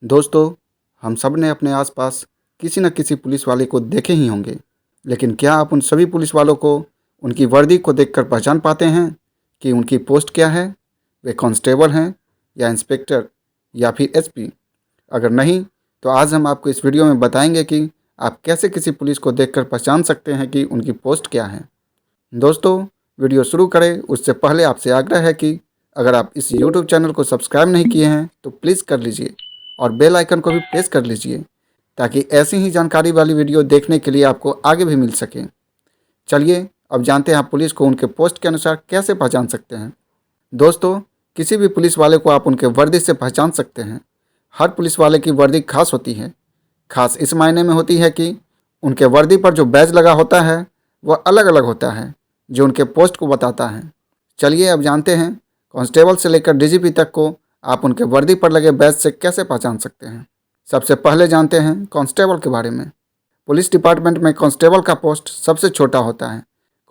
दोस्तों, हम सब ने अपने आसपास किसी न किसी पुलिस वाले को देखे ही होंगे, लेकिन क्या आप उन सभी पुलिस वालों को उनकी वर्दी को देखकर पहचान पाते हैं कि उनकी पोस्ट क्या है? वे कांस्टेबल हैं या इंस्पेक्टर या फिर एसपी? अगर नहीं, तो आज हम आपको इस वीडियो में बताएंगे कि आप कैसे किसी पुलिस को देखकर पहचान सकते हैं कि उनकी पोस्ट क्या है। दोस्तों, वीडियो शुरू करें उससे पहले आपसे आग्रह है कि अगर आप इस यूट्यूब चैनल को सब्सक्राइब नहीं किए हैं तो प्लीज़ कर लीजिए और बेल आइकन को भी प्रेस कर लीजिए ताकि ऐसी ही जानकारी वाली वीडियो देखने के लिए आपको आगे भी मिल सके। चलिए अब जानते हैं आप पुलिस को उनके पोस्ट के अनुसार कैसे पहचान सकते हैं। दोस्तों, किसी भी पुलिस वाले को आप उनके वर्दी से पहचान सकते हैं। हर पुलिस वाले की वर्दी खास होती है। खास इस मायने में होती है कि उनके वर्दी पर जो बैज लगा होता है वह अलग अलग होता है, जो उनके पोस्ट को बताता है। चलिए अब जानते हैं कांस्टेबल से लेकर डीजीपी तक को आप उनके वर्दी पर लगे बैज से कैसे पहचान सकते हैं। सबसे पहले जानते हैं कांस्टेबल के बारे में। पुलिस डिपार्टमेंट में कांस्टेबल का पोस्ट सबसे छोटा होता है।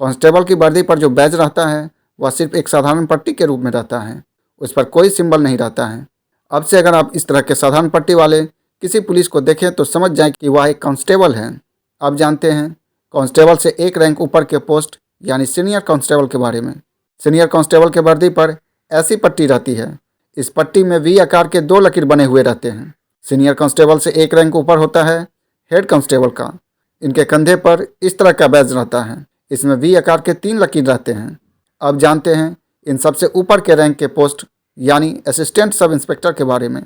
कांस्टेबल की वर्दी पर जो बैज रहता है वह सिर्फ एक साधारण पट्टी के रूप में रहता है, उस पर कोई सिंबल नहीं रहता है। अब से अगर आप इस तरह के साधारण पट्टी वाले किसी पुलिस को देखें तो समझ जाएं कि वह एक कांस्टेबल है। अब जानते हैं कांस्टेबल से एक रैंक ऊपर के पोस्ट यानी सीनियर कांस्टेबल के बारे में। सीनियर कांस्टेबल के वर्दी पर ऐसी पट्टी रहती है। इस पट्टी में वी आकार के 2 लकीर बने हुए रहते हैं। सीनियर कांस्टेबल से एक रैंक ऊपर होता है हेड कांस्टेबल का। इनके कंधे पर इस तरह का बैज रहता है। इसमें वी आकार के 3 लकीर रहते हैं। अब जानते हैं इन सबसे ऊपर के रैंक के पोस्ट यानी असिस्टेंट सब इंस्पेक्टर के बारे में।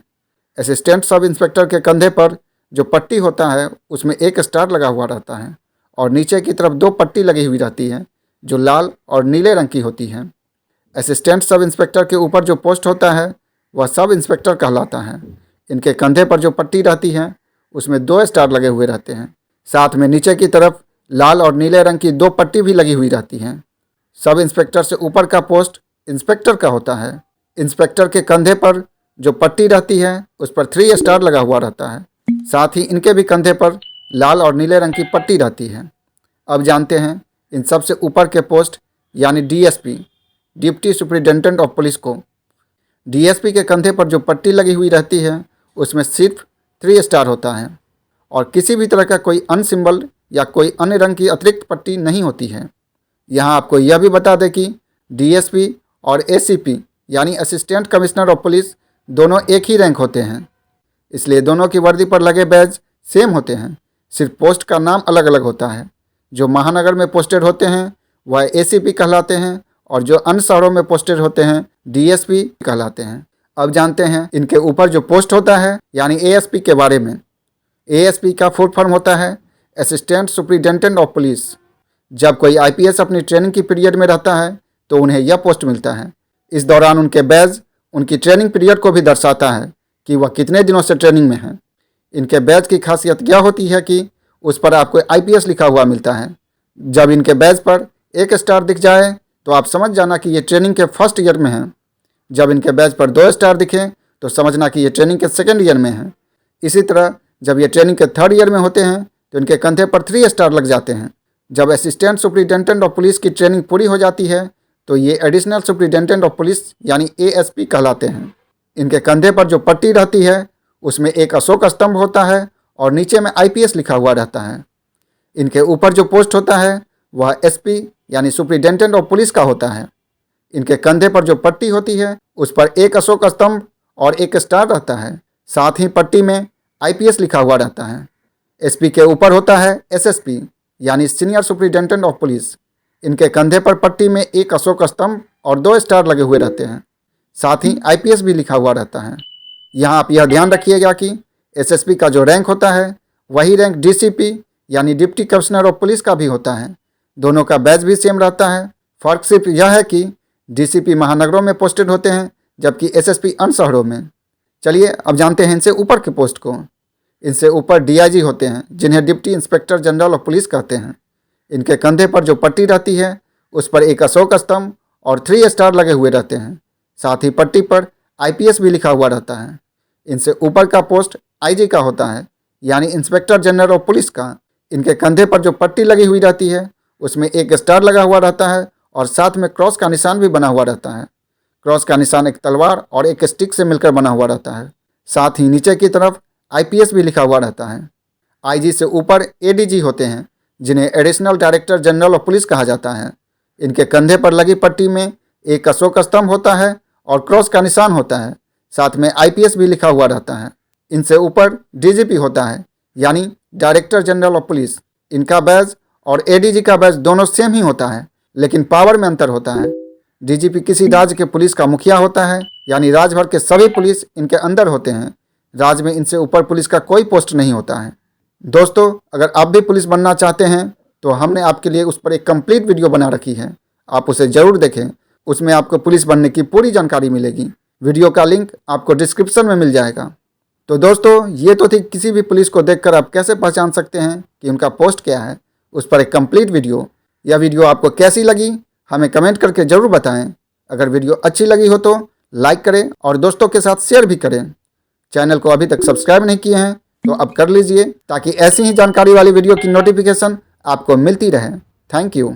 असिस्टेंट सब इंस्पेक्टर के कंधे पर जो पट्टी होता है उसमें एक स्टार लगा हुआ रहता है और नीचे की तरफ 2 पट्टी लगी हुई रहती है जो लाल और नीले रंग की होती है। असिस्टेंट सब इंस्पेक्टर के ऊपर जो पोस्ट होता है वह सब इंस्पेक्टर कहलाता है। इनके कंधे पर जो पट्टी रहती है उसमें 2 स्टार लगे हुए रहते हैं। साथ में नीचे की तरफ लाल और नीले रंग की 2 पट्टी भी लगी हुई रहती हैं। सब इंस्पेक्टर से ऊपर का पोस्ट इंस्पेक्टर का होता है। इंस्पेक्टर के कंधे पर जो पट्टी रहती है उस पर 3 स्टार लगा हुआ रहता है। साथ ही इनके भी कंधे पर लाल और नीले रंग की पट्टी रहती है। अब जानते हैं इन सबसे ऊपर के पोस्ट यानी DSP, deputy superintendent of police को। डीएसपी के कंधे पर जो पट्टी लगी हुई रहती है उसमें सिर्फ 3 स्टार होता है और किसी भी तरह का कोई अन्य सिंबल या कोई अन्य रंग की अतिरिक्त पट्टी नहीं होती है। यहाँ आपको यह भी बता दें कि डीएसपी और एसीपी यानी असिस्टेंट कमिश्नर ऑफ पुलिस दोनों एक ही रैंक होते हैं, इसलिए दोनों की वर्दी पर लगे बैज सेम होते हैं, सिर्फ पोस्ट का नाम अलग अलग होता है। जो महानगर में पोस्टेड होते हैं वह एसीपी कहलाते हैं और जो अन्य शहरों में पोस्टेड होते हैं डीएसपी कहलाते हैं। अब जानते हैं इनके ऊपर जो पोस्ट होता है यानी एएसपी के बारे में। एएसपी का फुल फॉर्म होता है असिस्टेंट सुपरिटेंडेंट ऑफ पुलिस। जब कोई आईपीएस अपनी ट्रेनिंग की पीरियड में रहता है तो उन्हें यह पोस्ट मिलता है। इस दौरान उनके बैज उनकी ट्रेनिंग पीरियड को भी दर्शाता है कि वह कितने दिनों से ट्रेनिंग में हैं। इनके बैज की खासियत यह होती है कि उस पर आपको आईपीएस लिखा हुआ मिलता है। जब इनके बैज पर 1 स्टार दिख जाए तो आप समझ जाना कि ये ट्रेनिंग के फर्स्ट ईयर में हैं। जब इनके बैज पर 2 स्टार दिखें तो समझना कि ये ट्रेनिंग के सेकेंड ईयर में हैं। इसी तरह जब ये ट्रेनिंग के 3rd ईयर में होते हैं तो इनके कंधे पर 3 स्टार लग जाते हैं। जब असिस्टेंट सुपरिटेंडेंट ऑफ पुलिस की ट्रेनिंग पूरी हो जाती है तो ये एडिशनल सुपरिटेंडेंट ऑफ पुलिस यानी एएसपी कहलाते हैं। इनके कंधे पर जो पट्टी रहती है उसमें एक अशोक स्तंभ होता है और नीचे में आईपीएस लिखा हुआ रहता है। इनके ऊपर जो पोस्ट होता है वह एसपी यानी सुपरिटेंडेंट ऑफ पुलिस का होता है। इनके कंधे पर जो पट्टी होती है उस पर एक अशोक स्तंभ और 1 स्टार रहता है। साथ ही पट्टी में आईपीएस लिखा हुआ रहता है। एसपी के ऊपर होता है एसएसपी यानी सीनियर सुपरिटेंडेंट ऑफ पुलिस। इनके कंधे पर पट्टी में एक अशोक स्तंभ और 2 स्टार लगे हुए रहते हैं। साथ ही आईपीएस भी लिखा हुआ रहता है। यहाँ आप यह ध्यान रखिएगा कि एसएसपी का जो रैंक होता है वही रैंक डीसीपी यानी डिप्टी कमिश्नर ऑफ पुलिस का भी होता है। दोनों का बैज भी सेम रहता है। फ़र्क सिर्फ यह है कि डीसीपी महानगरों में पोस्टेड होते हैं जबकि एसएसपी अन्य शहरों में। चलिए अब जानते हैं इनसे ऊपर के पोस्ट को। इनसे ऊपर डीआईजी होते हैं जिन्हें deputy inspector general of police कहते हैं। इनके कंधे पर जो पट्टी रहती है उस पर एक अशोक स्तंभ और 3 स्टार लगे हुए रहते हैं। साथ ही पट्टी पर आईपीएस भी लिखा हुआ रहता है। इनसे ऊपर का पोस्ट आईजी का होता है यानी इंस्पेक्टर जनरल ऑफ पुलिस का। इनके कंधे पर जो पट्टी लगी हुई रहती है उसमें 1 स्टार लगा हुआ रहता है और साथ में क्रॉस का निशान भी बना हुआ रहता है। क्रॉस का निशान एक तलवार और एक स्टिक से मिलकर बना हुआ रहता है। साथ ही नीचे की तरफ IPS भी लिखा हुआ रहता है। IG से ऊपर ADG होते हैं, जिन्हें additional director general of police कहा जाता है। इनके कंधे पर लगी पट्टी में एक अशोक स्तंभ होता है और क्रॉस का निशान होता है। साथ में IPS भी लिखा हुआ रहता है। इनसे ऊपर DGP होता है, यानी डायरेक्टर जनरल ऑफ पुलिस। इनका बैज और ADG का बैज दोनों सेम ही होता है, लेकिन पावर में अंतर होता है। DGP किसी राज्य के पुलिस का मुखिया होता है, यानी राज्य भर के सभी पुलिस इनके अंदर होते हैं। राज्य में इनसे ऊपर पुलिस का कोई पोस्ट नहीं होता है। दोस्तों, अगर आप भी पुलिस बनना चाहते हैं तो हमने आपके लिए उस पर एक कंप्लीट वीडियो बना रखी है, आप उसे ज़रूर देखें। उसमें आपको पुलिस बनने की पूरी जानकारी मिलेगी। वीडियो का लिंक आपको डिस्क्रिप्शन में मिल जाएगा। तो दोस्तों, ये तो थी किसी भी पुलिस को देखकर आप कैसे पहचान सकते हैं कि उनका पोस्ट क्या है, उस पर एक कंप्लीट वीडियो। यह वीडियो आपको कैसी लगी हमें कमेंट करके ज़रूर बताएं। अगर वीडियो अच्छी लगी हो तो लाइक करें और दोस्तों के साथ शेयर भी करें। चैनल को अभी तक सब्सक्राइब नहीं किए हैं तो अब कर लीजिए, ताकि ऐसी ही जानकारी वाली वीडियो की नोटिफिकेशन आपको मिलती रहे। Thank you.